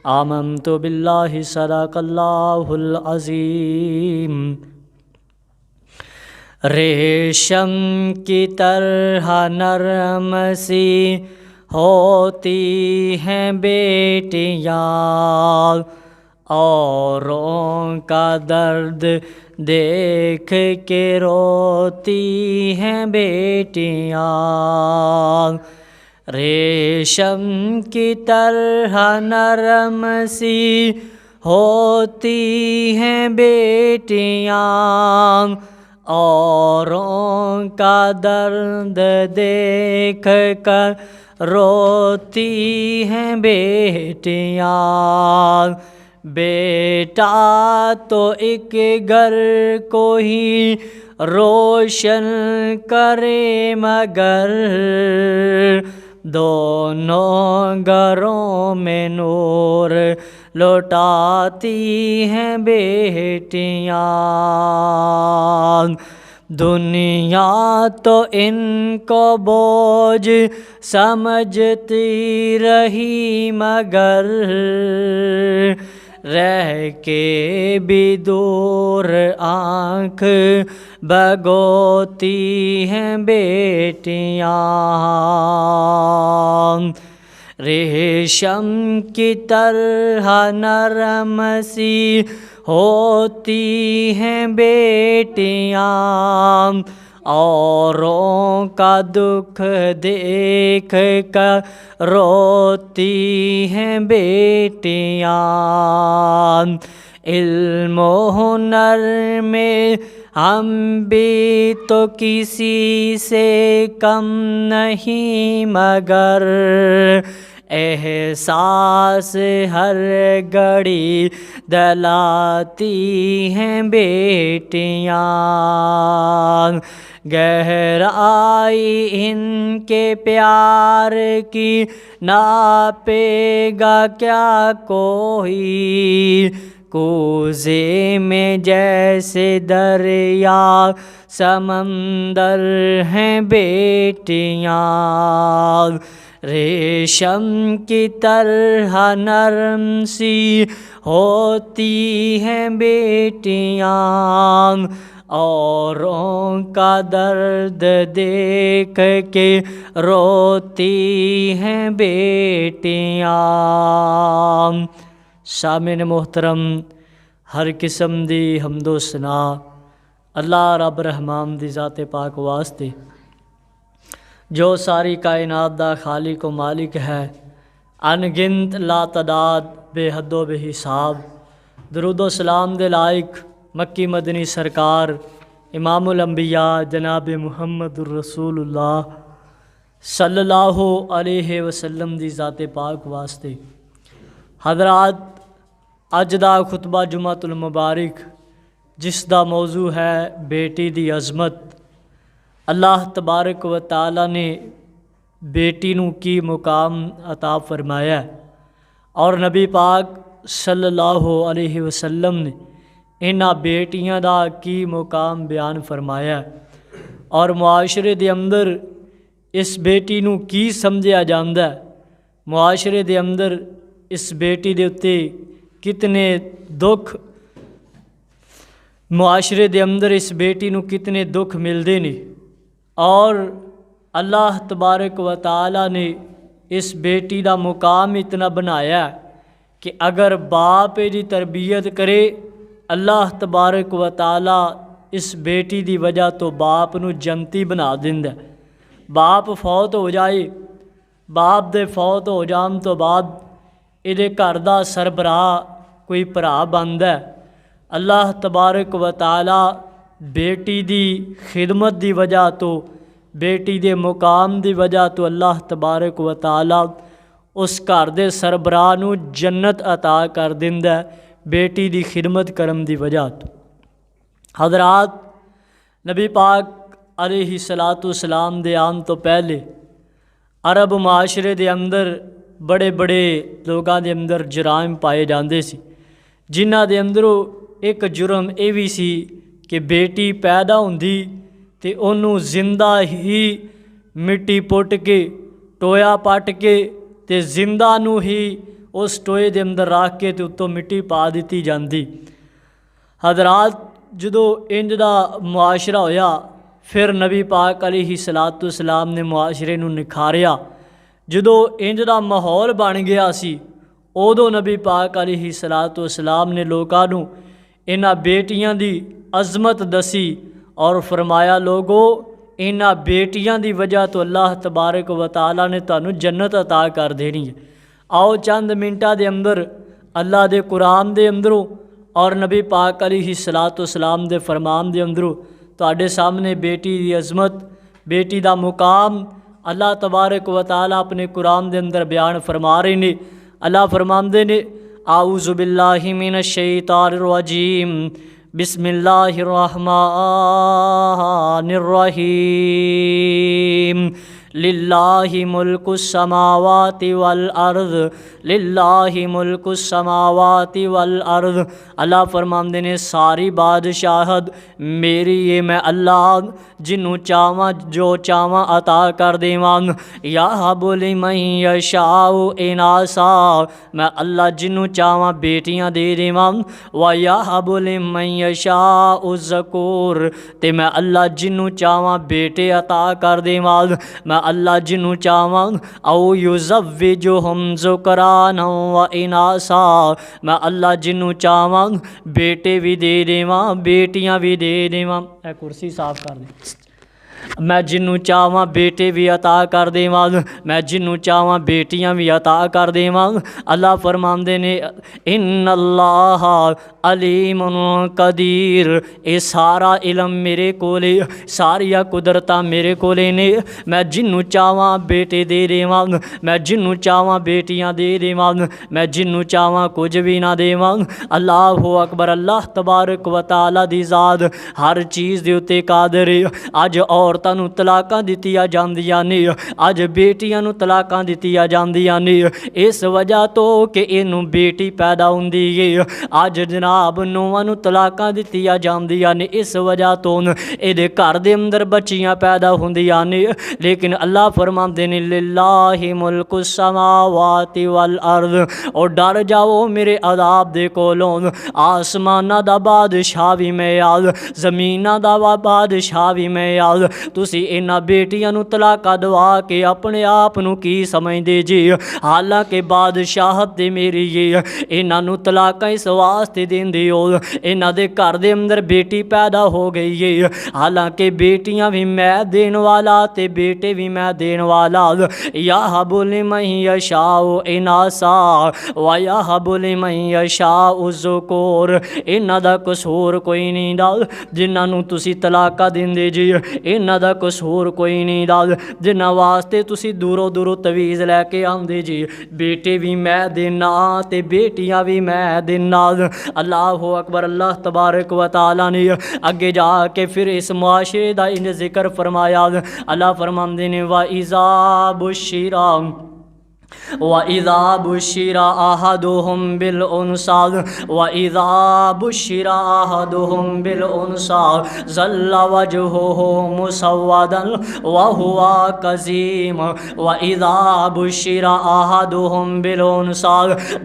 आमन्तु बिल्लाहि सदक़ल्लाहुल अज़ीम। रेशम की तरह नरम सी होती हैं बेटियाँ, औरों का दर्द देख के रोती हैं बेटियाँ। रेशम की तरह नरम सी होती हैं बेटियाँ, औरों का दर्द देख कर रोती हैं बेटियाँ। बेटा तो एक घर को ही रोशन करे, मगर दोनों घरों में नूर लौटाती हैं बेटियाँ। दुनिया तो इनको बोझ समझती रही, मगर रह के भी दूर आँख भगोती हैं बेटियाँ। रेशम की तरह नरम सी होती हैं बेटियाँ, औरों का दुख देख कर रोती हैं बेटियाँ। इल्म व हुनर में हम भी तो किसी से कम नहीं, मगर एहसास हर घड़ी दिलाती हैं बेटियाँ। गहराई इनके प्यार की नापेगा क्या कोई, कोज़े में जैसे दरिया समंदर हैं बेटियाँ। रेशम की तरह नरम सी होती हैं बेटियाँ, औरों का दर्द देख के रोती हैं बेटियाँ। सामिन मोहतरम, हर किस्म दी हम्दो सना अल्लाह रब रहमान दी ज़ाते पाक वास्ते, जो सारी कायनात दा खालिक व मालिक है, अनगिनत लातदाद बेहदो बेहिसाब। दरूदो सलाम दे लायक मक्की मदनी सरकार इमामुल अंबिया जनाब मुहम्मद रसूलुल्लाह सल्लल्लाहु अलैहि वसल्लम दी ज़ाते पाक वास्ते। हज़रात, अज दा खुतबा जुमातुल मुबारक जिस दा मौजू है बेटी दी अज़मत। अल्लाह तबारक व तआला ने बेटी नू की मुकाम अता फरमाया, और नबी पाक सल्लल्लाहु अलैहि वसल्लम ने इन्हां बेटियां दा की मुकाम बयान फरमाया, और मुआशरे दे अंदर इस बेटी नू की समझिया जांदा है, मुआशरे दे अंदर इस बेटी दे उत्ते कितने दुख, मुआशरे दे अंदर इस बेटी नू कितने दुख मिलते ने, और अल्लाह तबारक व तआला ने इस बेटी का मुकाम इतना बनाया कि अगर बाप की तरबियत करे, अल्लाह तबारक व तआला इस बेटी की वजह तो बाप नू जन्नती बना दिंदा। बाप फौत हो जाए, बाप दे फौत हो जान तो बाद इहदे घर दा सरबराह कोई भरा बनदा। अल्लाह तबारक व तआला बेटी दी खिदमत दी वजह तो, बेटी दे मुकाम दी वजह तो अल्लाह तबारक व तआला उस घर दे सरबराह नू जन्नत अता कर दिंदा बेटी दी खिदमत करन दी वजह तो। हज़रात, नबी पाक अलैहि सलातु सलाम दे आन तो पहले अरब माशरे दे अंदर बड़े बड़े लोगों के अंदर जराइम पाए जाते सी, जिन्हां दे अंदरों एक जुर्म ये भी सी कि बेटी पैदा होंदी ते ओनू जिंदा ही मिट्टी पुट के टोया पट के ते जिंदा नू ही उस टोए दे अंदर रख के ते उत्तों मिट्टी पा दी जाती। हज़रात जदों इंज दा मुआशरा होया फिर नबी पाक अलैहिस्सलातु वस्सलाम ने मुआशरे नूं निखारिया। जदों इंज दा माहौल बन गया सी उदों नबी पाक अलैहिस्सलातु वस्सलाम ने लोकां नूं इन्हां बेटियां दी अज़मत दसी और फरमाया लोगो इन्हां बेटियां दी वजह तो अल्लाह तबारक व तआला ने तुहानूं जन्नत अता कर देनी है। आओ चंद मिनटां दे अंदर अल्लाह दे कुरान दे अंदरों और नबी पाक अलैहिस्सलातु वस्सलाम दे फरमान दे अंदरों तुहाडे सामने बेटी दी अज़मत बेटी दा मुकाम अल्लाह तबारक व तआला अपने कुरान दे अंदर बयान फरमा रहे ने। अल्लाह फरमांदे ने आऊज़ु बिल्लाहि मिनश शैतानिर रजीम बिस्मिल्लाहिर रहमानिर रहीम लिल्लाहि मुल्कुस समावाति वल अर्ज़ लिल्लाहि मुल्कुस समावाति वल अर्ज़। अल्लाह फरमांदे ने सारी बादशाहत मेरी है, मैं अल्लाह जिन्हों चावां जो चावां अता कर देवां। या बोली मैं यशाओ इनासा मैं अल्लाह जिन्हों चावां बेटियां दे देवां। व या बोली मैं यशाओ ज़कूर ते मैं अल्लाह जिन्हों चावां बेटे अता कर देवां। मैं अल्लाह जिन्हों चावां औ युज़व्विजुहुम ज़ुकरान व इनासा मैं अल्लाह जिन्हों चावां बेटे भी दे देवां बेटियां भी दे देवां। ए कुर्सी साफ कर दे। मैं जिन्हों चावां बेटे भी अता कर देवां मैं जिन्हों चावां बेटियां भी अता कर देवां। अल्लाह फरमांदे ने इन्नल्लाह अलीमुन कदीर ये सारा इलम मेरे कोले सारिया कुदरतां मेरे कोले ने। मैं जिन्हों चावां बेटे दे देवां मैं जिन्हों चावां बेटियां दे देवां मैं जिन्हों चावां कुछ भी ना देवां। अल्लाहु अकबर। अल्लाह तबारक व तआला दी ज़ात हर चीज़ दे उत्ते कादिर है। अज औरतां नूं तलाकां दित्तियां जांदियां ने अज बेटियां नूं तलाकां दित्तियां जांदियां ने इस वजह तो कि इनूं बेटी पैदा हुंदी है। अज जनाब नूहां नूं तलाकां दित्तियां जांदियां ने इस वजह तो इहदे घर दे अंदर बच्चियां पैदा हुंदियां ने। लेकिन अल्लाह फरमांदे ने लिल्लाहि मुल्कुस समावाति वल अर्ज़ और डर जाओ मेरे अज़ाब दे कोलों। आसमानां दा बादशाह भी मैं याद ज़मीनां दा बादशाह भी मैं याद। तुसी इन्हां बेटियां नूं तलाका दवा के अपने आप नूं की समझदे जी हालांकि बादशाहत ते मेरी है। इन्हां नूं तलाका इस वास्ते देंदे हो इन्हां दे घर दे अंदर बेटी पैदा हो गई है। हालांकि बेटियां भी मैं देन वाला ते बेटे भी मैं देन वाला। या बोले मैं यशाओ इनासा व या बोले मैं यशाओ ज़ुकूर इन्हां दा कसूर कोई नहीं दा जिन्हां नूं तुसी तलाका देंदे जी इन्हां दा कसूर कोई नहीं दा जिन्हां वास्ते तुसी दूरों दूरों तवीज़ लैके आंदे जी बेटे भी मैं देना ते बेटियां भी मैं देना। अल्लाहु अकबर। अल्लाह तबारक व तआला ने अगे जाके फिर इस मुआशरे दा इन जिक्र फरमाया। अल्लाह फरमांदे ने व इज़ा बुश्शिरा अहदुहुम बिल उनसा व इज़ा बुश्शिरा अहदुहुम बिल उनसा ज़ल्ला वजहुहु मुसव्वदन व हुवा कज़ीम व इज़ा बुश्शिरा अहदुहुम बिल उनसा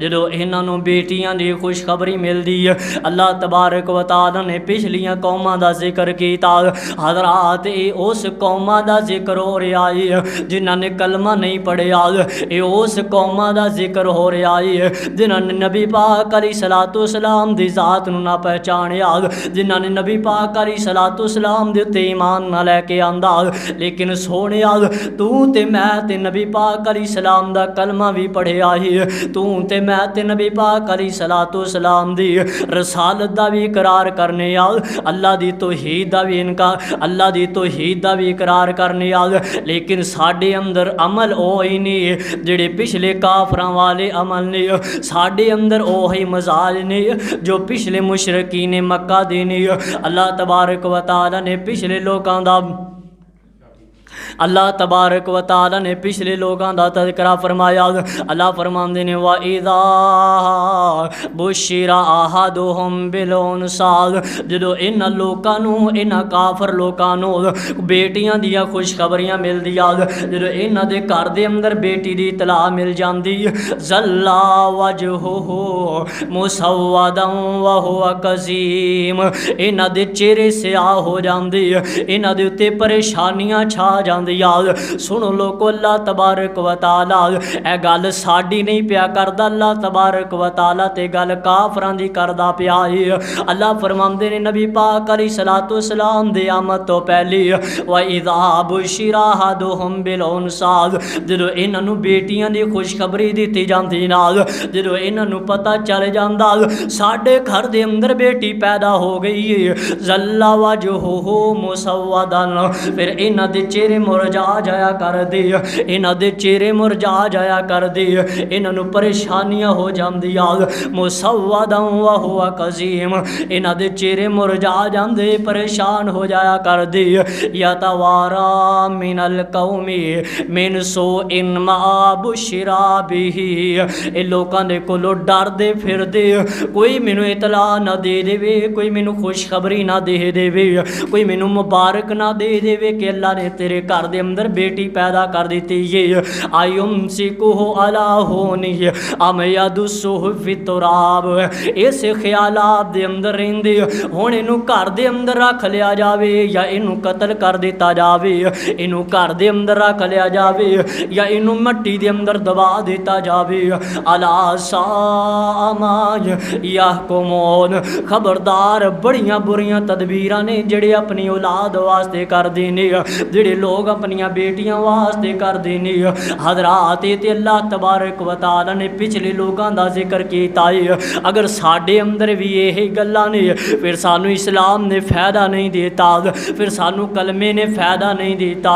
जदों इन्हां नूं बेटियां दी खुशखबरी मिलदी है अल्लाह तबारक व तआला ने पिछलियां कौमां दा जिक्र कीता। हज़रात उस कौमां दा जिक्र हो रहा है जिन्हां ने कलमा नहीं पढ़िया उस कौमां दा जिक्र हो रहा है जिन्हां ने नबी पाक अलैहिस्सलातु वस्सलाम दी ज़ात नूं ना पहचानिया जिन्हां ने नबी पाक अलैहिस्सलातु वस्सलाम दे उत्ते ईमान ना लैके आंदा। लेकिन सोहणिया तू ते मैं ते नबी पाक अलैहिस्सलाम दा कलमा भी पढ़िया है तू ते मैं ते नबी पाक अलैहिस्सलातु वस्सलाम दी रसालत दा भी इकरार करने अल्लाह दी तौहीद दा भी अल्लाह दी तौहीद दा भी इकरार करने लेकिन साडे अंदर अमल ही नहीं जेड़े पिछले काफरां वाले अमल ने साडे अंदर ही मजाज ने जो पिछले मुशरकीन मक्का दे ने। अल्लाह तबारक व तआला ने पिछले लोकां दा अल्लाह तबारक व तआला ने पिछले लोगों का तज़किरा फरमाया। अल्लाह फरमांदे ने व इज़ा बुशिरा आहदुहुम बिल उनसा, जदों इन्हां लोकां नूं इन्हां काफर लोकां नूं बेटियां दियां खुशखबरियां मिलदियां, जदों इन्हां दे घर दे अंदर बेटी दी इतला मिल जांदी, ज़ल्ला वजहुहु मुसव्वदन व हुवा कज़ीम, इन्हां दे चेहरे स्याह हो जांदे, इन्हां दे उत्ते परेशानियां छा जांदियां। सुनो लोगो, अल्लाह तबारक व तआला ए गल साडी नहीं पिया करदा, अल्लाह तबारक व तआला ते गल काफरां दी करदा पिया है। अल्लाह फरमांदे ने नबी पाक अलैहिस्सलातु वस्सलाम दे आमद तो पहले, व इज़ा बुशिरा अहदुहुम बिल उनसा, जदों इन्हां नूं बेटियां दी खुशखबरी दित्ती जांदी नाल, जदों इन्हां नूं पता चल जांदा साडे घर दे अंदर बेटी पैदा हो गई है, ज़ल्ला वजहुहु मुसव्वदन, फिर इन्हां दे चेहरे मुरझा जाया कर दे, इन्हां दे चेहरे मुरझा जाया कर दे, इन्हां नूं परेशानियां हो जांदियां, मुसव्वदन व हुवा कज़ीम, इन्हां दे चेहरे मुरझा जांदे, परेशान हो जाया कर दे, यतवारा मिनल कौमी मिन सूइन मा बुशिरा बिही, ए लोकां दे कोलों डरदे फिरदे, कोई मैनू इतला ना दे देवे, कोई मैनू खुशखबरी ना दे देवे, कोई मैनू मुबारक ना दे देवे कि अल्लाह ने तेरे घर दे अंदर बेटी पैदा कर दी है। आयुमसिकुहु अला होनी अम यदुस्सुहु फितुराब, इस ख्यालात दे अंदर रहिंदे हुण इनू घर दे अंदर रख लिया जावे या इनू कतल कर दिता जावे, इनू घर दे अंदर रख लिया जावे या इनू मट्टी दे अंदर दबा दिता जावे। अला सामा यहकुमून, खबरदार बड़ियां बुरियां तदबीरां ने जेड़े अपनी औलाद वास्ते करदे ने, जेड़े लोग अपनियां बेटियां वास्ते करदे ने। हजरात ते अल्लाह तबारक व तआला ने पिछले लोगों का जिक्र किया है, अगर साडे अंदर भी यही गल्लां ने फिर सानू इस्लाम ने फ़ायदा नहीं देता, फिर सानू कलमे ने फ़ायदा नहीं देता।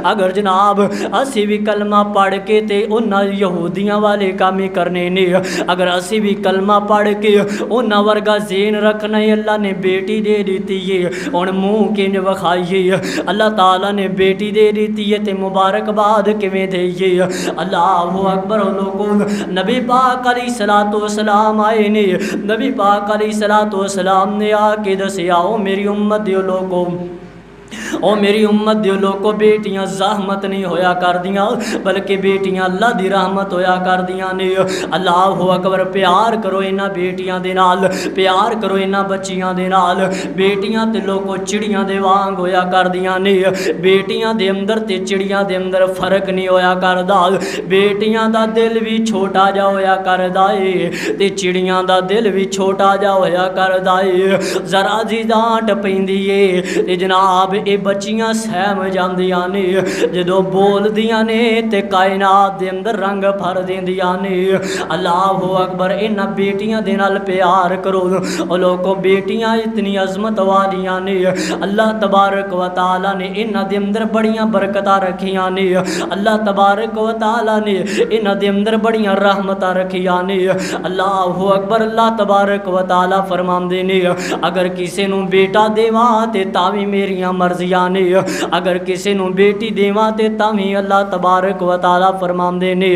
अगर जनाब असी भी कलमा पढ़ के ते उन्हां यहूदियां वाले काम ही करने ने, अगर असी भी कलमा पढ़ के उन्हां वर्गा ज़ेन रखना है, अल्लाह ने बेटी दे दी है हुण मुँह किंज विखाइए, अल्लाह ताला ने बेटी दे दी है ते मुबारकबाद किवें देइए। अल्लाहु अकबर। लोगों, नबी पाक अलैहिस्सलातु वस्सलाम आए ने, नबी पाक अलैहिस्सलातु वस्सलाम ने आके दसिया, ओ मेरी उम्मत दियो लोगों, ओ मेरी उम्मत दियो लोगों, बेटियां ज़हमत नहीं होया कर दियां, बल्कि बेटियां अल्लाह दी रहमत होया कर दियां ने। अल्लाहु अकबर। प्यार करो इन्हां बेटियां दे नाल, प्यार करो इन्हां बच्चियां दे नाल। बेटियां ते लोगों चिड़ियां दे वांग होया कर दियां ने, बेटियां दे अंदर ते चिड़ियां दे अंदर फर्क नहीं होया करदा। बेटियां दा दिल भी छोटा जा होया करदा है ते चिड़ियां दा दिल भी छोटा जा होया करदा है। जरा जी डांट पैंदी है ते जनाब ये बच्चियां सहम जांदियां ने, जदों बोलदियां ने ते कायनात दे अंदर रंग भर देंदियां ने। अल्लाहु अकबर। इन्हां बेटियां दे नाल प्यार करो। ओ लोगों, बेटियां इतनी अजमत वालियां ने, अल्लाह तबारक व तआला ने इन्हां दे अंदर बड़ियां बरकतां रखियां ने, अल्लाह तबारक व तआला ने इन्हां दे अंदर बड़ियां रहमतां रखियां ने। अल्लाहु अकबर। अल्लाह तबारक व तआला फरमांदे ने, अगर किसी नूं बेटा देवां ते तावी मेरियां मर्जियां ने, अगर किसी नूं बेटी देवां ते तावी अल्लाह तबारक व तआला फरमांदे ने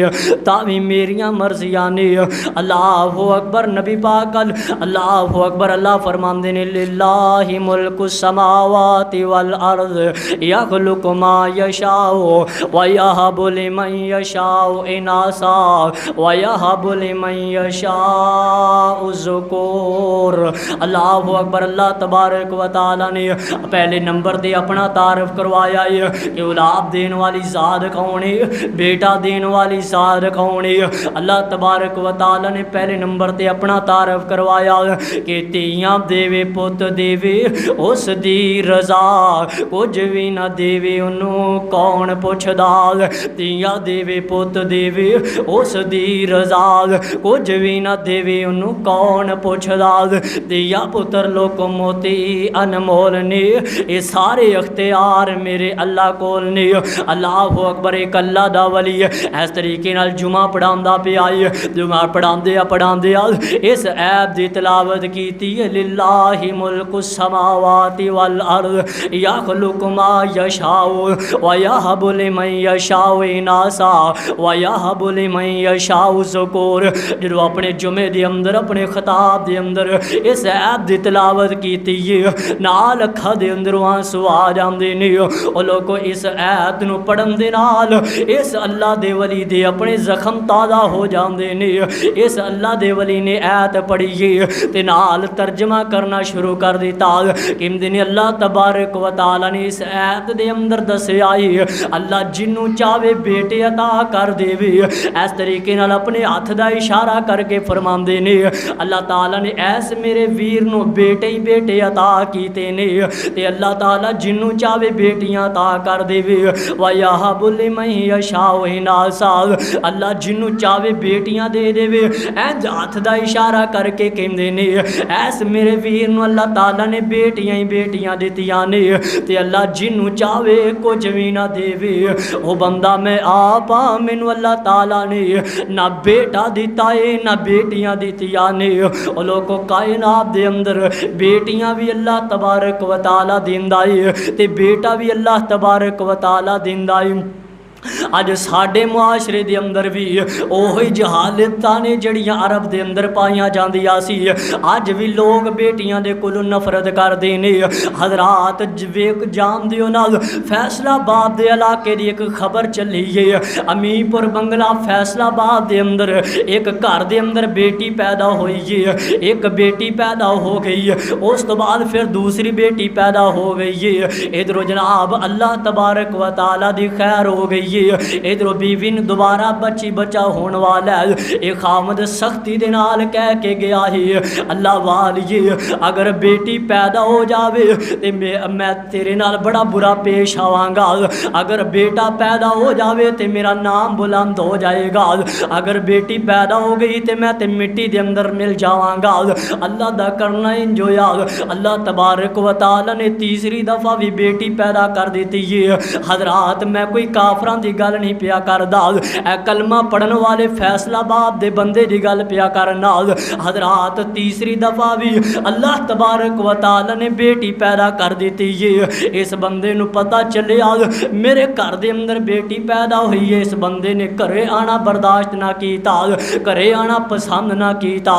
तावी मेरियां मर्जियां ने। अल्लाहु अकबर। नबी पाक अल्लाहु अकबर। अल्लाह फरमांदे ने, लिल्लाहि मुल्कु समावाति वल अर्ज़ यख़्लुक़ु मा यशाउ व यहबु लिमन यशाउ इनासा व यहबु लिमन यशाउ ज़ुकूर। अल्लाहु अकबर। अल्लाह तबारक व तआला ने पहले नंबर दे अपना तारफ करवाया है कि औलाद देने वाली ज़ात कौन है, बेटा देने वाली ज़ात कौन है। अल्लाह तबारक व तआला ने पहले नंबर ते अपना तारफ करवाया कि धीयां देवे पुत देवे उस दी रज़ा, कुछ भी ना देवे उन्हों कौन पुछदा। धीयां देवे पुत देवे उस दी रज़ा, कुछ भी ना देवे उन्हों कौन पुछदा। धीयां पुत्र लोक मोती अनमोल ने, ये सारे सारे अख्तियार मेरे अल्लाह कोल ने। अल्लाह अकबर, एक अल्लाह दा वली है। इस तरीके नाल जुमा पढ़ांदा पिया है। जुमा पढ़ांदे इस ऐप दी तिलावत कीती है। लिल्लाहि मुल्कु समावाति वल अर्द यखलुकु मा यशाउ व यहबु लिमन यशाउ इनासा व यहबु लिमन यशाउ ज़ुकूर। जो अपने जुमे दे अंदर अपने खिताब दे अंदर इस ऐप दी तिलावत कीती है, नाल अखां दे अंदरों आंसू आ जांदे ने। ओ लोगो, इस ऐत नूं पढ़न दे नाल इस अल्लाह दे वली दे अपने जख्म ताज़ा हो जांदे ने। इस अल्लाह दे वली ने ऐत पढ़ी है ते नाल तर्जमा करना शुरू कर दिता। किमदे ने अल्लाह तबारक व तआला ने इस ऐत दे अंदर दस्सिया है, अल्लाह जिन्नू चाहे बेटे अता कर देवे। इस तरीके नाल अपने हथ दा इशारा करके फरमांदे ने, अल्लाह ताला ने ऐस मेरे वीर नू बेटे ही बेटे अता कीते ने ते अल्लाह ताला जिन्नू चाहे बेटियां अता कर देवे। व यहबु लिमन यशाउ इनासा, अल्लाह जिन्नू चाहे बेटियां दे देवे। इंज हथ दा इशारा करके कहंदे ने, ऐस मेरे वीर नू अल्लाह ताला ने बेटियां ही बेटियां दित्तियां ने ते अल्लाह जिन्नू चाहे कुछ भी ना देवे। ओ बंदा मैं आप हाँ, मैनू अल्लाह ताला ने ना बेटा दिता है ना बेटियां दित्तियां ने। ओ लोगों, कायनात दे अंदर बेटियां भी अल्लाह तबारक व तआला दिंदा है ते बेटा भी अल्लाह तबारक व तआला दिंदा है। अज साडे मुआशरे दे अंदर भी ओही जहालतां ने जड़ियां अरब दे अंदर पाईयां जांदियां सी। अज भी लोग बेटियां दे कोलों नफरत करदे ने। हजरात वेख जामदे हो नाल फैसलाबाद दे इलाके दी एक खबर चली है। अमीरपुर बंगला फैसलाबाद दे अंदर एक घर दे अंदर बेटी पैदा हुई है। एक बेटी पैदा हो गई है, उस तो बाद फिर दूसरी बेटी पैदा हो गई है। इधरों जनाब अल्लाह तबारक व तआला दी खैर हो गई। इधरों बीवी ने दोबारा बच्चा होने वाला है। एक खामद सख्ती दे नाल कह के गया है, अल्लाह वालिए अगर बेटी पैदा हो जावे तो मैं तेरे नाल बड़ा बुरा पेश आवांगा। अगर बेटा पैदा हो जावे तो मेरा नाम बुलंद हो जाएगा। अगर बेटी पैदा हो गई तो मैं ते मिट्टी दे अंदर मिल जावांगा। अल्लाह दा करना इंजोया। अल्लाह तबारक व तआला ने तीसरी दफ़ा भी बेटी पैदा कर दी है। हजरात मैं कोई काफरां दी गल नहीं पिया करदा, ए कलमा पढ़न वाले फैसलाबाद दे बंदे दी गल पिया करना। हजरात तीसरी दफा भी अल्लाह तबारक व तआला ने बेटी पैदा कर दी है। इस बंदे नू पता चलिया मेरे घर दे अंदर बेटी पैदा हुई है। इस बंदे ने घरे आना बर्दाश्त ना कीता, घरे आना पसंद ना कीता।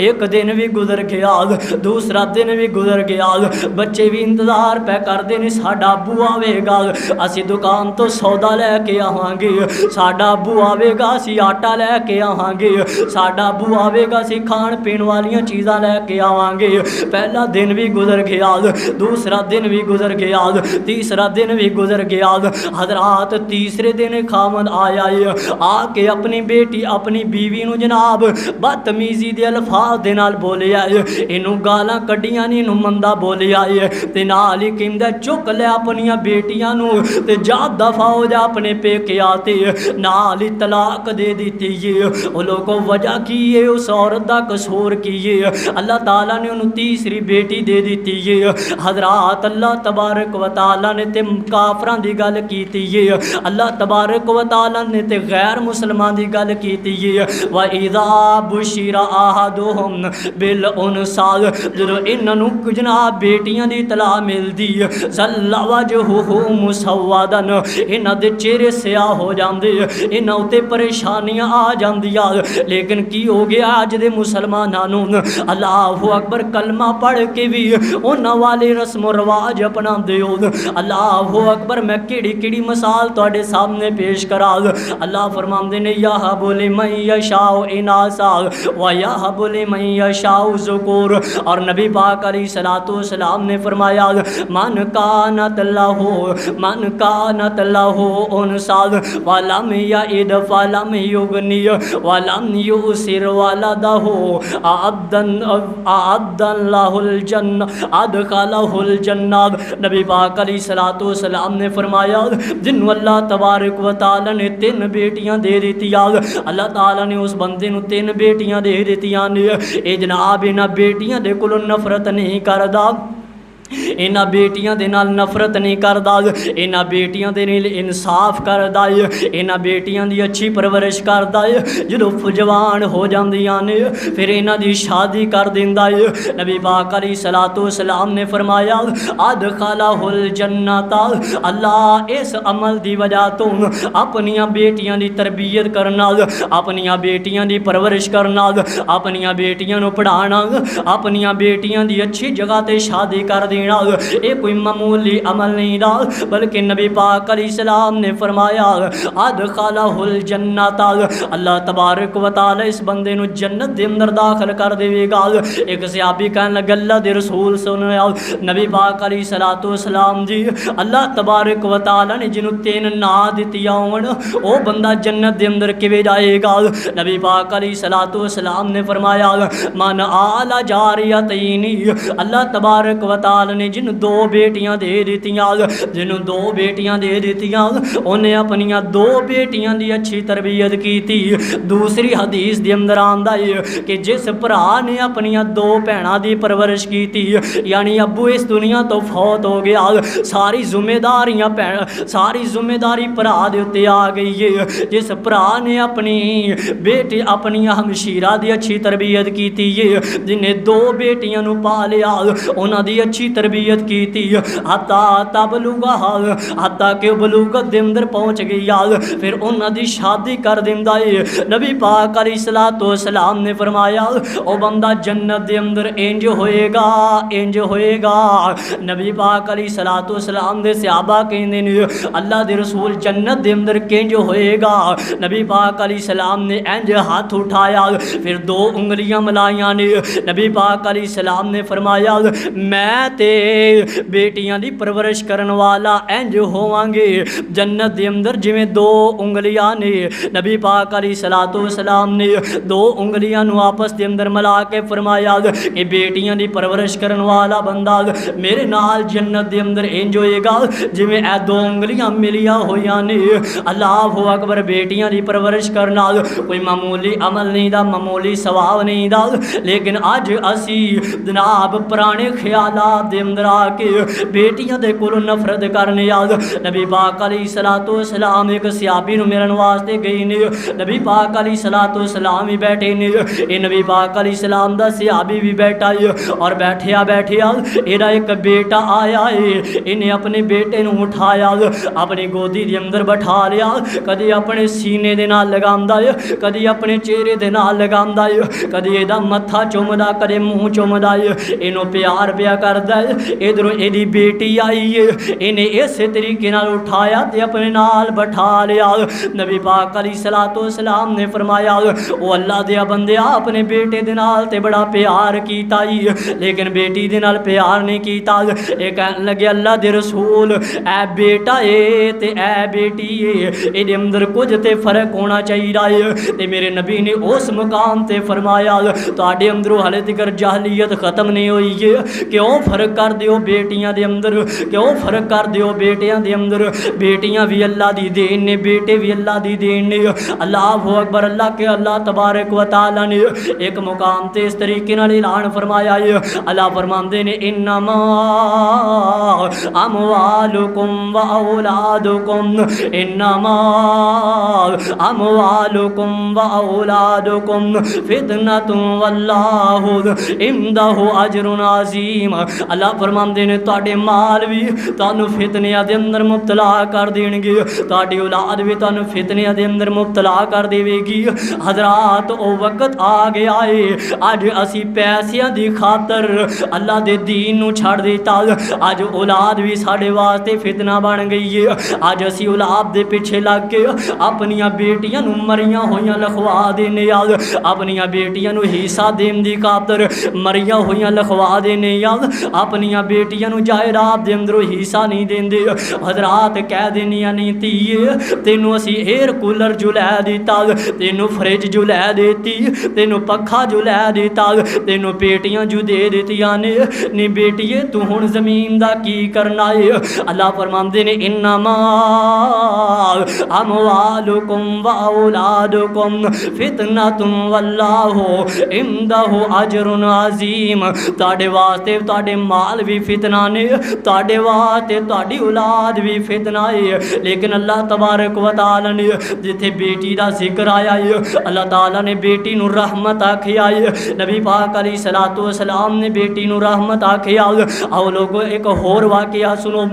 एक दिन भी गुजर गया, दूसरा दिन भी गुजर गया। बच्चे भी इंतजार पे करते ने साडा अबू आवेगा, असी दुकान तो सौदा लैके आवांगे। साडा अबू आवेगा, असी आटा लैके आवांगे। साडा अबू आवेगा, असी खाण पीण वालियां चीज़ां लैके आवांगे। पहला दिन भी गुजर गया, दूसरा दिन भी गुजर गया, तीसरा दिन भी गुजर गया। हजरात तीसरे दिन खामद आया है, आके अपनी बेटी अपनी बीवी नू जनाब बदतमीजी दे अल्फाज दे नाल बोलिया है। इनू गालां कड्डियां ने, इनू मंदा बोलिया है ते नाल ही कहंदा चुक ले अपनियां बेटियां नू ते जा दफा हो जा अपने पेके आते। नाल ही तलाक दे दी है। वो लोगों वजह की है, उस औरत का कसूर की है। अल्लाह ताला ने उन्हें तीसरी बेटी दे दी है। हजरात अल्लाह तबारक व तआला ने ते काफरां दी गल कीती है। अल्लाह तबारक व तआला ने ते गैर मुसलमान दी गल कीती है। व इज़ा बुशिरा अहदुहुम बिल उनसा, जो इन्होंने जनाब बेटियां दी तला मिलती है, ज़ल्ला वजहुहु मुसव्वदन, इन्हां दे चेहरे स्याह हो जाते, इन्हां उत्ते परेशानियां आ जांदियां। लेकिन की हो गया अज दे मुसलमानां, अल्लाह अकबर कलमा पढ़ के भी उन्हां वाले रस्मो रवाज अपनाते हो। अल्लाह अकबर मैं किहड़ी मिसाल तुहाडे सामने पेश करा। अल्लाह फरमाते ने यहबु लिमन यशाउ इनासा व यहबु लिमन यशाउ ज़ुकूर। और नबी पाक अलैहिस्सलातु वस्सलाम ने फरमाया मन कानत लहू उनसा वलम यइद फलम युगनी वलम युसिर वलदहु अअद्दन लहुल जन्नह अदखलहुल जन्नह। नबी पाक अलैहिस्सलातु वस्सलाम ने फरमाया जिन्हों अल्लाह तबारक व तआला ने 3 बेटियां दे दित्तियां, अल्लाह ताला ने उस बंदे नूं 3 बेटियां दे दित्तियां ने। ये जनाब इन्हां बेटियां दे कोलों नफरत नहीं करदा। इन्हां बेटियां दे नाल नफरत नहीं करदा, इन्हां बेटियां दे नाल इंसाफ करदा है, इन्हां बेटियां दी अच्छी परवरिश करदा है। जदों जवान हो जांदियां ने फिर इन्हां दी शादी कर दिंदा है। नबी पाक अलैहिस्सलातु वस्सलाम ने फरमाया अदखलहुल जन्नता, अल्लाह इस अमल दी वजह तो अपनियां बेटियां दी तरबियत करना, अपनियां बेटियां दी परवरिश करना, अपनियां बेटियां नूं पढ़ाना, अपनियां बेटियां दी अच्छी जगह ते शादी कर देना, ये कोई मामूली अमल नहीं रहा, बल्कि नबी पाक अलैहिस्सलाम ने फरमाया अदखलहुल जन्नता, अल्लाह तबारक व तआला इस बंदे नूं जन्नत दे अंदर दाखिल कर देवेगा। एक सहाबी कहन लगा अल्लाह दे रसूल सुनिया नबी पाक अलैहिस्सलातु वस्सलाम जी, अल्लाह तबारक व तआला ने जिन्हों 3 नां दित्तियां होण वो बंदा जन्नत दे अंदर किवें जाएगा? नबी पाक अलैहिस्सलातु वस्सलाम ने फरमाया मन आला जारियतैनी, अल्लाह तबारक व तआला ने जिन्हों 2 बेटियां दे दित्तियां, जिन्हों 2 बेटियां दे दित्तियां उन्हें अपनियां 2 बेटियां दी अच्छी तरबियत की थी। दूसरी हदीस दे अंदर आंदा है कि जिस भरा ने अपनियां 2 भैणां दी परवरिश की थी, यानी अब्बू इस दुनिया तो फौत हो गया, सारी जिम्मेदारियां सारी जिम्मेदारी भरा दे उत्ते आ गई है। जिस भरा ने अपनी बेटी अपनियां हमशीरा दी अच्छी तरबियत की थी, जिन्हें 2 बेटियां नूं पा लिया, उन्हां दी अच्छी तरबियत की थी, हत्ता तबलुगा हत्ता के बलूगत दे अंदर पहुँच गई, फिर उन्हां दी शादी कर दिंदा है। नबी पाक अलैहिस्सलातु वस्सलाम ने फरमाया ओ बंदा जन्नत दे अंदर इंज होएगा, इंज होएगा। नबी पाक अलैहिस्सलातु वस्सलाम दे सहाबा कहंदे ने अल्लाह दे रसूल जन्नत दे अंदर किंज होएगा? नबी पाक अलैहिस्सलाम ने इंज हाथ उठाया, फिर 2 उंगलियां मिलाइयां ने, नबी पाक अलैहिस्सलाम ने फरमाया मैं ते बेटियां दी परवरिश करन वाला इंज होवांगे जन्नत दे अंदर जिवें 2 उंगलियां ने। नबी पाक अलैहिस्सलातु वस्सलाम ने 2 उंगलियां नूं आपस दे अंदर मिला के फरमाया कि बेटियां दी परवरिश करन वाला बंदा मेरे नाल जन्नत दे अंदर इंज होएगा जिवें ए 2 उंगलियां मिलियां होइयां ने। अल्लाहु अकबर। बेटियां दी परवरिश करना कोई मामूली अमल नहीं दा, मामूली सवाब नहीं दा, लेकिन अज असी जनाब पुराने ख्यालात दे अंदर आके बेटियां दे कोलों नफरत करने याद। नबी पाक अलैहिस्सलातु वस्सलाम एक सहाबी नूं मिलण वास्ते गए ने, नबी पाक अलैहिस्सलातु वस्सलाम भी बैठे ने, ये नबी पाक अलैहिस्सलाम दा सहाबी भी बैठा है और बैठिया बैठिया एदा एक बेटा आया है, इन्हें अपने बेटे नूं उठाया अपनी गोदी दे अंदर बैठा लिया, कदी अपने सीने दे नाल लगांदा है, कदी अपने चेहरे दे नाल लगांदा है, कदी एदा मत्था चुमदा, कदे मुंह चुमदा है, इनू प्यार पिया करदा है। इधरों एदी बेटी आई है, इन्हें इस तरीके नाल उठाया ते अपने नाल बैठा लिया। नबी पाक अलैहिस्सलातु वस्सलाम ने फरमाया ओ अल्लाह दे बंदिया अपने बेटे दे नाल ते बड़ा प्यार कीता ही, लेकिन बेटी दे नाल प्यार नहीं कीता। ये कहन लगे अल्लाह दे रसूल ऐ बेटा है ते ऐ बेटी है, इहदे अंदर कुछ ते फर्क होना चाहिए है। ते मेरे नबी ने उस मुकाम ते फरमाया तुहाडे अंदरों हाले तक जाहलियत खत्म नहीं हुई है, क्यों फर्क कर दियो बेटियां दे अंदर, क्यों फर्क कर दियो बेटियां दे अंदर? बेटियां भी अल्लाह दी देन ने, बेटे भी अल्लाह दी देन ने। अल्लाहु अकबर। अल्लाह के अल्लाह तबारक व तआला ने एक मुकाम ते इस तरीके नाल ऐलान फरमाया है, अल्लाह फरमांदे ने इन्नमा अमवालुकुम व औलादुकुम, इन्नमा अमवालुकुम व औलादुकुम फितनतुन वल्लाहु इंदहु अजरुन अजीम। अल्लाह फरमांदे ने तुहाडे माल भी तुहानू फितनियां दे अंदर मुब्तला कर देणगे, तुहाडी औलाद भी तुहानू फितनियां दे अंदर मुब्तला कर देवेगी। हजरात ओ वक्त आ गया है अज असी पैसियां दी खातर अल्लाह दे दीन नू छड़ दिता, अज औलाद भी साडे वास्ते फितना बन गई है। अज असी औलाद दे पिछे लग के अपनियां बेटियां नू मरियां होइयां लखवा देने, अपनियां बेटियां नू हिस्सा देन दी खातर मरियां होइयां लखवा देने, अपनियां बेटियां नू जायदाद दे अंदरों हिस्सा नहीं देंदे। हजरात कह देनियां नहीं धीए तेनू असी एयर कूलर जो लै दिता, तेनू फ्रिज जो लै देती, तेनू पखा जो लै दिता, तेनू पेटियां जो दे दित्तियां ने, नी बेटिए तू हुण जमीन दा की करना है? अल्लाह फरमांदे ने इन्नमा अमवालुकुम व औलादुकुम फितनतुन वल्लाहु इंदहु अजरुन अजीम। तुहाडे वास्ते तुहाडे माल भी फितना ने, तुहाडे वास्ते तुहाडी औलाद भी फितना है। लेकिन अल्लाह तबारक व तआला ने जिथे बेटी का जिक्र आया है, अल्लाह ताला ने बेटी नूं रहमत आखिया है। नबी पाक अलैहिस्सलातु वस्सलाम ने बेटी नूं रहमत आखिया। आओ लोगो एक होर वाक़या सुनो,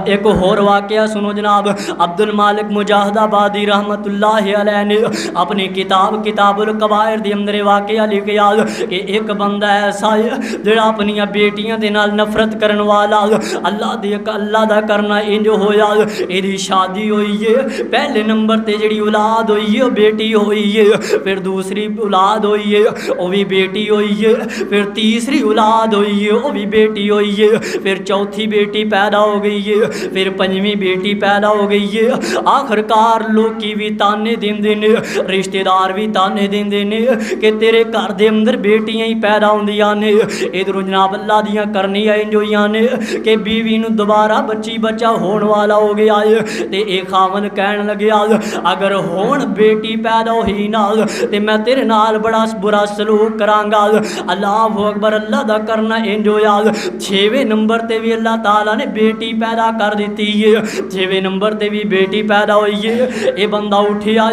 एक होर वाक़या सुनो जनाब। अब्दुल मालिक मुजाहिदाबादी रहमतुल्लाहि अलैह ने अपनी किताब किताबुल कबायर दे अंदर वाक़या लिखिया कि एक बंदा ऐसा है जिहड़ा अपनी बेटियां दे नाल नफरत करन वाला, अल्लाह दा करना इंज होया, इहदी शादी होई है, पहले नंबर ते जिहड़ी औलाद होई है बेटी होई है, फिर दूसरी औलाद होई है वह भी बेटी होई है, फिर तीसरी औलाद होई है वह भी बेटी होई है, फिर चौथी बेटी पैदा हो गई है, फिर पंजवीं बेटी पैदा हो गई है। आखिरकार लोग भी ताने देंदे ने, रिश्तेदार भी ताने देंदे ने कि तेरे घर दे अंदर बेटियां ही पैदा होंदियां ने। इधरों जनाब अल्लाह दियां करनियां इंज होईयां ने कि बीवी नूं दोबारा बच्चा होने वाला हो गया है, ते एक खावन कहन लग्या अगर हुण बेटी पैदा होई ना ते मैं तेरे नाल बड़ा बुरा सलूक करांगा। अल्लाह अकबर, अल्लाह दा करना इंज होया। 6वें नंबर ते भी अल्लाह ताला ने बेटी पैदा कर दी है, 6वें नंबर ते भी बेटी पैदा हुई है। ये बंदा उठिया,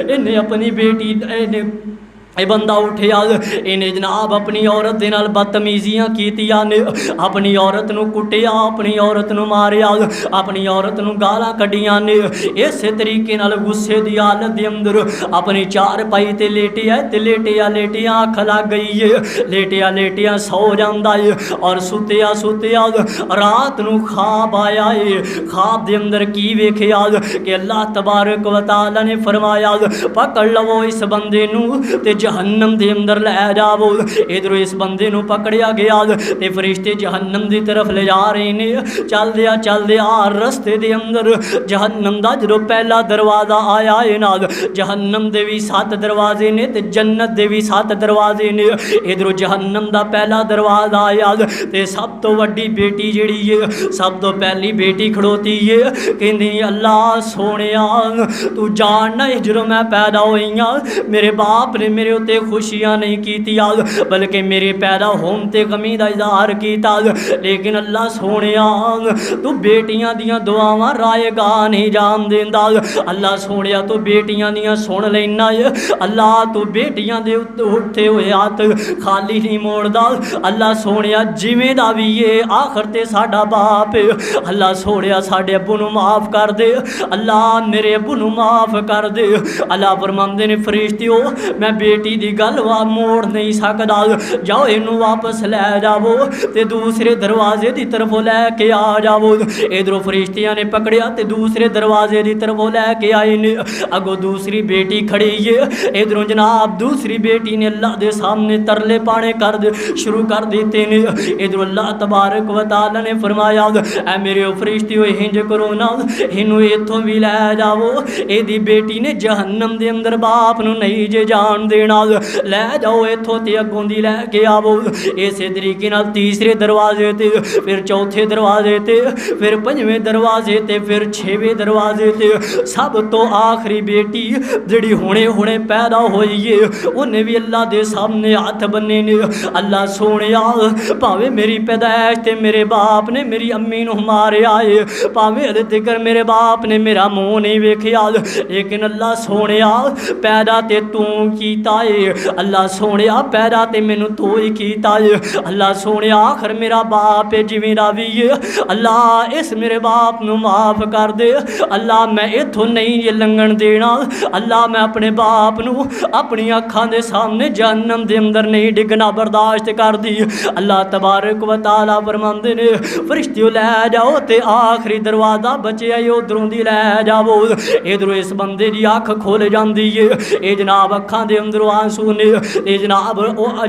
इन्हें अपनी बेटी ये बंदा उठिया, इन्हें जनाब अपनी औरत दे नाल बदतमीजियां कीतियां ने, अपनी औरत नूं कुटिया, अपनी औरत नूं मारिया, अपनी औरत नूं गालां कढ़ियां ने। इस तरीके नाल गुस्से दी हालत दे अंदर अपनी चारपाई ते लेटिया ते लेटिया अख लग गई है, लेटिया सौ जांदा है और सुतिया रात नूं ख्वाब आया है। ख्वाब दे अंदर की वेखिया कि अल्लाह तबारक व तआला ने फरमाया पकड़ लवो इस बंदे नूं ते जहन्नम दे अंदर लै जावो। इधरों इस बंदे नूं पकड़िया गया ते फरिश्ते जहन्नम दी तरफ ले जा रहे ने। चलदिया रस्ते दे अंदर जहन्नम दा जो पहला दरवाज़ा आया है ना, जहन्नम दे भी 7 दरवाजे ने ते जन्नत दे भी 7 दरवाजे ने। इधरों जहन्नम दा पहला दरवाज़ा आया ते सब तो वड्डी बेटी जिहड़ी है, सब तो पहली बेटी खड़ोती है, कहंदी अल्लाह सोहणिया तू जानना है जदों मैं पैदा होई हां मेरे बाप ने मेरे उत्ते खुशियां नहीं कीतियां बल्कि मेरे पैदा होने ते गमी दा इजहार कीता। लेकिन अल्लाह सोहणिया तू बेटियां दियां दुआवां रायगा नहीं जान देंदा। अल्लाह सोहणिया तू बेटियां दियां सुन लैना है। अल्लाह तू बेटियां दे उठे हुए हाथ खाली नहीं मोड़दा। अल्लाह सोहणिया जिवें दा भी है आखिर ते साडा बाप है। अल्लाह सोहणिया साडे अब्बू नूं माफ़ कर दे, अल्लाह मेरे अब्बू नूं माफ़ कर दे। अल्लाह फरमांदे ने फरिश्तियों मैं बेटी दी गल मोड़ नहीं सकदा, जाओ इनू वापस लै जावो ते दूसरे दरवाजे की तरफ लैके आ जावो। इधरों फरिश्तियां ने पकड़िया ते दूसरे दरवाजे की तरफ लैके आए ने। अगों दूसरी बेटी खड़ी है, इधरों जनाब दूसरी बेटी ने अल्लाह के सामने तरले पाने शुरू कर देते ने। इधरों अल्लाह तबारक व तआला ने फरमाया ऐ मेरे फरिश्तियों हिंज करो ना, इनू इथों भी लै जावो। एदी बेटी ने जहन्नम दे अंदर बाप नूं नहीं जे जान देना, लै जाओ इथों ते अगों दी लैके आवो। इस तरीके नाल तीसरे दरवाजे ते, फिर चौथे दरवाजे ते, फिर पंजवें दरवाजे ते, फिर 6वें दरवाजे ते। सब तो आखिरी बेटी जिहड़ी हुणे पैदा होई है उन्हें भी अल्लाह दे सामने हाथ बन्ने ने। अल्लाह सोहणिया भावें मेरी पैदाइश ते मेरे बाप ने मेरी अम्मी नूं मारिया है, भावें हले तिकर मेरे बाप ने मेरा मुँह नहीं वेखिया, लेकिन अल्लाह सोहणिया पैदा ते तू कीता है। अल्लाह सोहणिया पैदा ते मैनू तू ही कीता है। अल्लाह सोहणिया आखिर मेरा बाप है जिवें दा भी है, अल्लाह इस मेरे बाप नूं माफ़ कर दे। अल्लाह मैं इथों नहीं जे लंघण देना, अल्लाह मैं अपने बाप नूं अपनी अखां दे सामने जहन्नम दे अंदर नहीं डिगना बर्दाश्त कर दी। अल्लाह तबारक व तआला फरमांदे ने फरिश्तियों लै जाओ ते आखिरी दरवाज़ा बचिया उधरों दी लै जाओ। इधरों इस बंदे दी अख खुल जाती है। ये जनाब अखां दे अंदरों आंसू ने, ये जनाब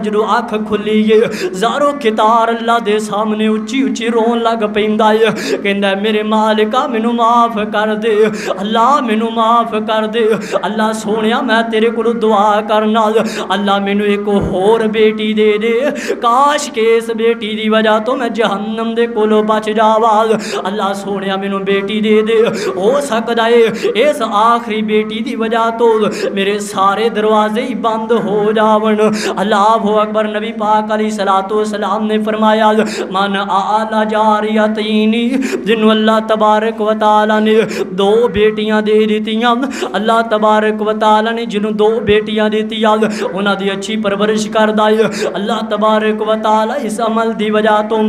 जो अख खुली है ज़ारो कितार अल्लाह दे सामने उच्ची उच्ची रोन लग पैंदा है। कहंदा मेरे मालिका मैनू माफ़ कर दे, अल्लाह मैनू माफ़ कर दे। अल्लाह सोहणिया मैं तेरे कोलों दुआ करना, अल्लाह मैनू एक होर बेटी दे दे, काश के इस बेटी की वजह तो मैं जहन्नम दे कोलों बच जावा। अल्लाह सोहणिया मैनू बेटी दे दे, हो सकदा है इस आखिरी बेटी की वजह तो मेरे सारे दरवाजे ही बंद हो जावन। अल्लाहु अकबर। नबी पाक अलैहिस्सलातु वस्सलाम ने फरमाया मन आला जारियतैनी, जिन्हों अल्लाह तबारक व तआला ने दो बेटियां दे दित्तियां, अल्लाह तबारक व तआला ने जिन्हों दो बेटियां दित्तियां उन्हां दी अच्छी परवरिश करदा है। अल्लाह तबारक व तआला इस अमल दी वजह तो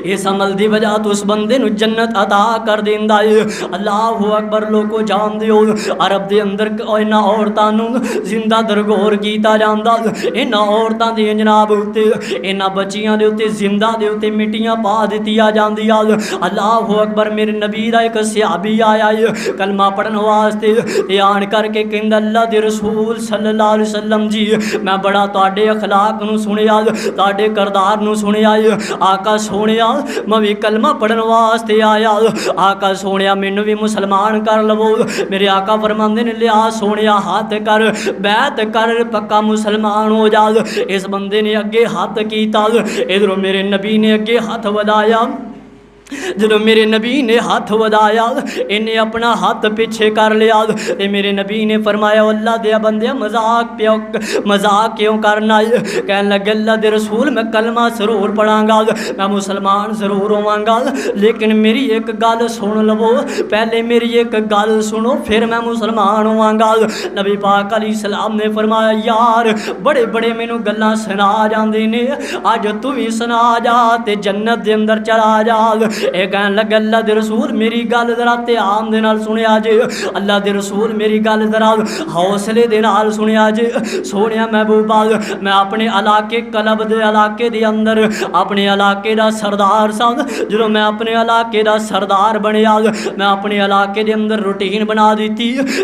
इस अमल की वजह तो उस बंदे नूं जन्नत अता कर देंदा है। अल्लाहु अकबर। लोगों जानदे हो अरब के अंदर इन्हां औरतां नूं जिंदा दरगोर कीता जांदा। इन्हां औरतां दे जनाब उत्ते इन्हां बच्चियां दे उत्ते जिंदा दे उत्ते मिट्टियां पा दित्तियां जांदियां। अल्लाहु अकबर। मेरे नबी दा एक सहाबी आया है कलमा पढ़न वास्ते, ते आन करके कहंदा अल्लाह दे रसूल सल्लल्लाहु अलैहि वसल्लम जी मैं बड़ा तुहाडे अखलाक नूं सुनिया, तुहाडे किरदार नूं सुनिया है। आका सोने मैं भी कलमा पढ़न वास्ते आया, आका सोने मैनू भी मुसलमान कर लवो। मेरे आका फरमांदे ने लिया सोने हाथ कर बैत कर पक्का मुसलमान हो जा। इस बंदे ने अगे हाथ किया, इधरों मेरे नबी ने अगे हाथ वधाया। जो मेरे नबी ने हाथ वधाया इन्हें अपना हाथ पीछे कर लिया, ते मेरे नबी ने फरमाया अल्लाह दे बंदे मजाक क्यों करना है। कहने लगे अल्लाह दे रसूल मैं कलमा जरूर पढ़ांगा, मैं मुसलमान जरूर होवांगा, लेकिन मेरी एक गल सुन लवो, पहले मेरी एक गल सुनो फिर मैं मुसलमान होवांगा। नबी पाक अलैहिस्सलाम ने फरमाया यार बड़े बड़े मैनू गल्लां सुना जांदे ने, अज तू भी सुना जा ते जन्नत दे अंदर चला जा। ये कहन लगे अल्लाह दे रसूल मेरी गल जरा ध्यान दे नाल सुनिया जे, अल्लाह दे रसूल मेरी गल जरा हौसले दे नाल सुनिया जे। सोनिया महबूबा मैं अपने इलाके कलब दे इलाके दे अंदर अपने इलाके दा सरदार सा, जो मैं अपने इलाके दा सरदार बनया मैं अपने इलाके दे अंदर रूटीन बना दी,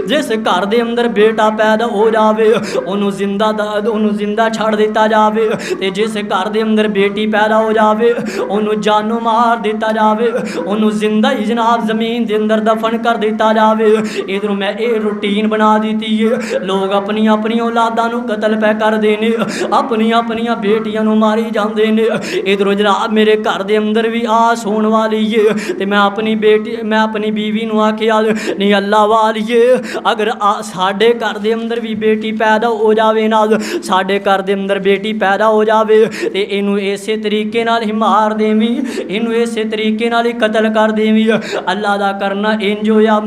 जिस घर दे अंदर बेटा पैदा हो जावे उन्होंने जिंदा छड़ दिता जावे, ते जिस घर दे अंदर बेटी पैदा हो जावे उन्होंने जानों मार दिता जावे, उन्होंने जिंदा ही जनाब जमीन के अंदर दफन कर दिता जावे। इधरों मैं ये रूटीन बना दी है, लोग अपनी अपनी औलादा नूं कतल पै कर देने, अपनी अपनी बेटियां नूं मारी जाते हैं। इधरों जनाब मेरे घर के अंदर भी आस होने वाली है, तो मैं अपनी बीवी नूं आखिया नहीं अल्लाह वालिए अगर साडे घर के अंदर भी बेटी पैदा हो जावे ना, साडे घर के अंदर बेटी पैदा हो जावे तो इनू इसे तरीके नाल ही मार देवी, इनू इसे तरीके नाल ही कतल कर देवी। अल्लाह दा करना इंज होया,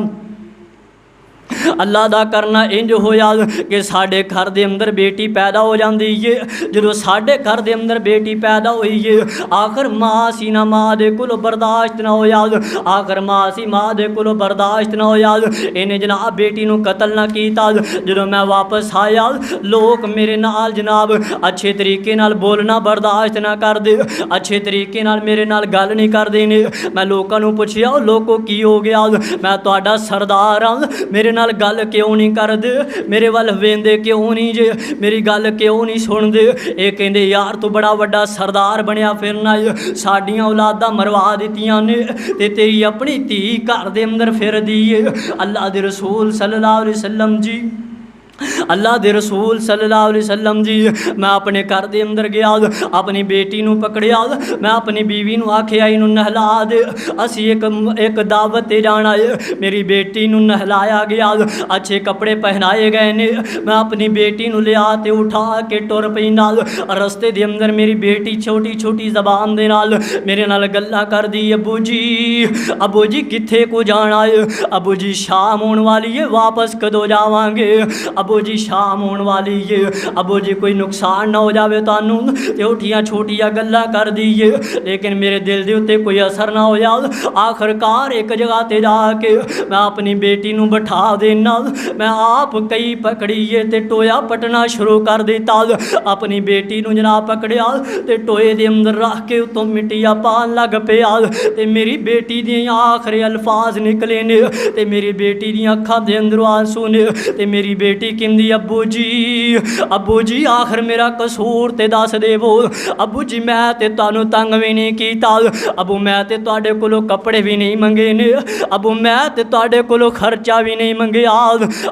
अल्लाह दा करना इंज होया कि साडे घर के अंदर बेटी पैदा हो जाती है। जो साडे घर के अंदर बेटी पैदा हुई है आखिर माँ सी ना माँ दे कोलों बर्दाश्त ना होया, आखिर माँ सी माँ दे कोलों बर्दाश्त ना होया, इन्हें जनाब बेटी नूं कतल ना कीता। जो मैं वापस आया लोग मेरे नाल जनाब अच्छे तरीके नाल बोलना बर्दाश्त ना कर दे, अच्छे तरीके नाल मेरे नाल गल नहीं कर देने। मैं लोगों नूं पुछया लोगों की हो गया, मैं तुहाडा सरदार हाँ मेरे नाल गल क्यों नहीं कर दे, मेरे वाल वेंदे क्यों नहीं जे, मेरी गल क्यों नहीं सुनते। ये कहते यार तू बड़ा वड्डा सरदार बनया फिरना है, साडियां औलादा मरवा दित्तियां ने ते तेरी अपनी धी घर दे अंदर फिर दी है। अल्लाह दे रसूल सल्लल्लाहु अलैहि वसल्लम जी अल्लाह दे रसूल सल्लल्लाहु अलैहि वसल्लम जी मैं अपने घर के अंदर गया, अपनी बेटी नूं पकड़िया, मैं अपनी बीवी नूं आखिया इनू नहला दे, असी एक दावत ते जाना है। मेरी बेटी नूं नहलाया गया, अच्छे कपड़े पहनाए गए ने, मैं अपनी बेटी नूं लिया ते उठा के टुर पई नाल। रस्ते दे अंदर मेरी बेटी छोटी छोटी जबान दे नाल मेरे नाल गल्लां करदी, अबू जी कित्थे को जाना है, अबू जी शाम होने वाली है वापस कदों जावांगे, अबू जी शाम होने वाली है, अबू जी कोई नुकसान ना हो जाए तानू, उठिया छोटिया गल्लां कर दी है, लेकिन मेरे दिल के उत्ते कोई असर ना होया। आखिरकार एक जगह ते जाके मैं अपनी बेटी नूं बिठा देना, मैं आप कई पकड़ीए ते टोया पटना शुरू कर दिता, अपनी बेटी नूं जनाब पकड़िया ते टोए दे अंदर रख के उत्तों मिट्टिया पान लग पिया, ते मेरी बेटी दी आखिरी अल्फाज निकले ने, ते मेरी बेटी दी अखां दे अंदरों आंसू ने, ते मेरी बेटी कहंदी अब्बू जी आखिर मेरा कसूर ते दस देवो, अब्बू जी मैं ते तुहानू तंग भी नहीं कीता, अबू मैं ते तुहाडे कोलों कपड़े भी नहीं मंगे ने, अबू मैं ते तुहाडे कोलों खर्चा भी नहीं मंगिया,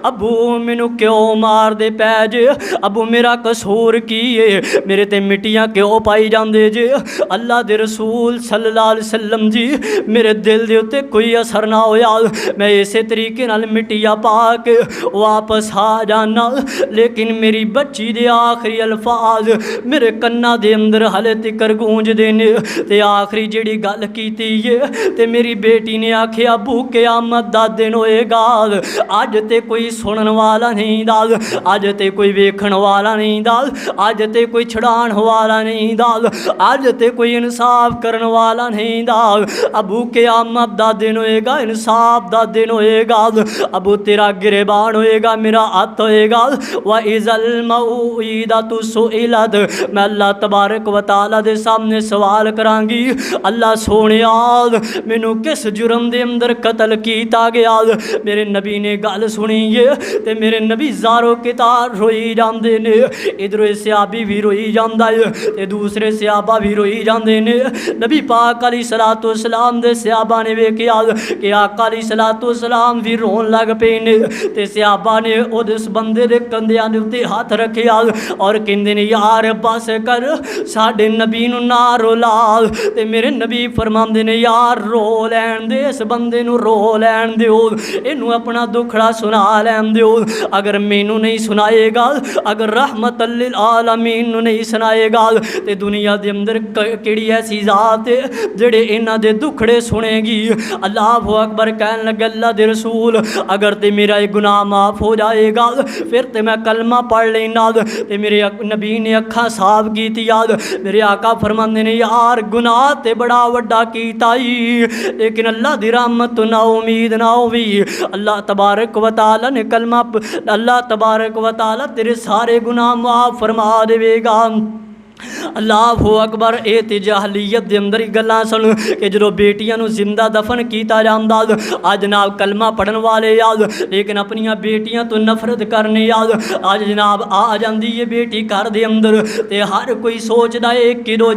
अबू मैनू क्यों मार दे पै जे, अबू मेरा कसूर की है, मेरे ते मिट्टियां क्यों पाई जांदे जे। अल्लाह दे रसूल सल्लल्लाहु अलैहि वसल्लम जी मेरे दिल दे उत्ते कोई असर ना होया, मैं इसे तरीके नाल मिट्टियां पा के वापस आ जाना, लेकिन मेरी बच्ची दे आखिरी अल्फाज मेरे कन्ना दे अंदर हले तिकर गूंजदे ने। ते आखिरी जेड़ी गल कीती है ते मेरी बेटी ने आखिया अबू क़यामत दा दिन होएगा, अज ते कोई सुनन वाला नहीं दाल, अज ते कोई वेखण वाला नहीं दाल, अज ते कोई छड़ाण वाला नहीं दाल, अज ते कोई इंसाफ करन वाला नहीं दाल। अबू क़यामत दा दिन होएगा, इंसाफ दा दिन होएगा। अबू तेरा गिरबान होएगा, मेरा हथ होएगा। व इज़ल मऊइदतु सुइलत, मैं अल्लाह तबारक व तआला दे सामने सवाल करांगी, अल्लाह सोनिया मैनू किस जुर्म दे अंदर कतल किया गया। मेरे नबी ने गल सुनी है ते मेरे नबी ज़ारो कितार रोई जाते ने। इधरों सहाबी भी रोई जाता है ते दूसरे सहाबा भी रोई जाते ने। नबी पाक अलैहिस्सलातु वस्सलाम दे सहाबा ने वेख्या कि आका अलैहिस्सलातु वस्सलाम भी रोन लग पे ने ते सहाबा ने उस बंदे दे कंधियां दे उत्ते हाथ रखिया और कहंदे ने यार बस कर, साडे नबी नू ना रोला। ते मेरे नबी फरमांदे ने यार रो लैन दे, इस बंदे नू रो लैन दिओ, इनू अपना दुखड़ा सुना लैन दिओ। अगर मैनू नहीं सुनाएगा, अगर रहमतल लिल आलमीन नू नहीं सुनाएगा ते दुनिया दे अंदर केड़ी ऐसी जात है जेड़े इन्हां दे दुखड़े सुनेगी। अल्लाह अकबर कहन लगे अल्लाह दे रसूल अगर ते मेरा ये गुनाह माफ़ हो जाएगा फिर ते मैं कलमा पढ़ लेना। ते मेरे नबी ने अखा साफ की याद, मेरे आका फरमांदे ने यार गुनाह ते बड़ा वड्डा कीता ही, लेकिन अल्लाह दी रहमत तो ना उम्मीद ना होवी। अल्लाह तबारक व तआला ने कलमा, अल्लाह तबारक व तआला तेरे सारे गुनाह माफ़ फरमा देवेगा। अल्लाह अकबर। ये तो जहलीयत के अंदर ही गल्लां सुन कि जो बेटियां नू जिंदा दफन किया जाता, अज जनाब कलमा पढ़न वाले याद लेकिन अपनिया बेटियां तो नफरत करने याद। अज जनाब आ जाती है बेटी घर के अंदर तो हर कोई सोचता है कि दो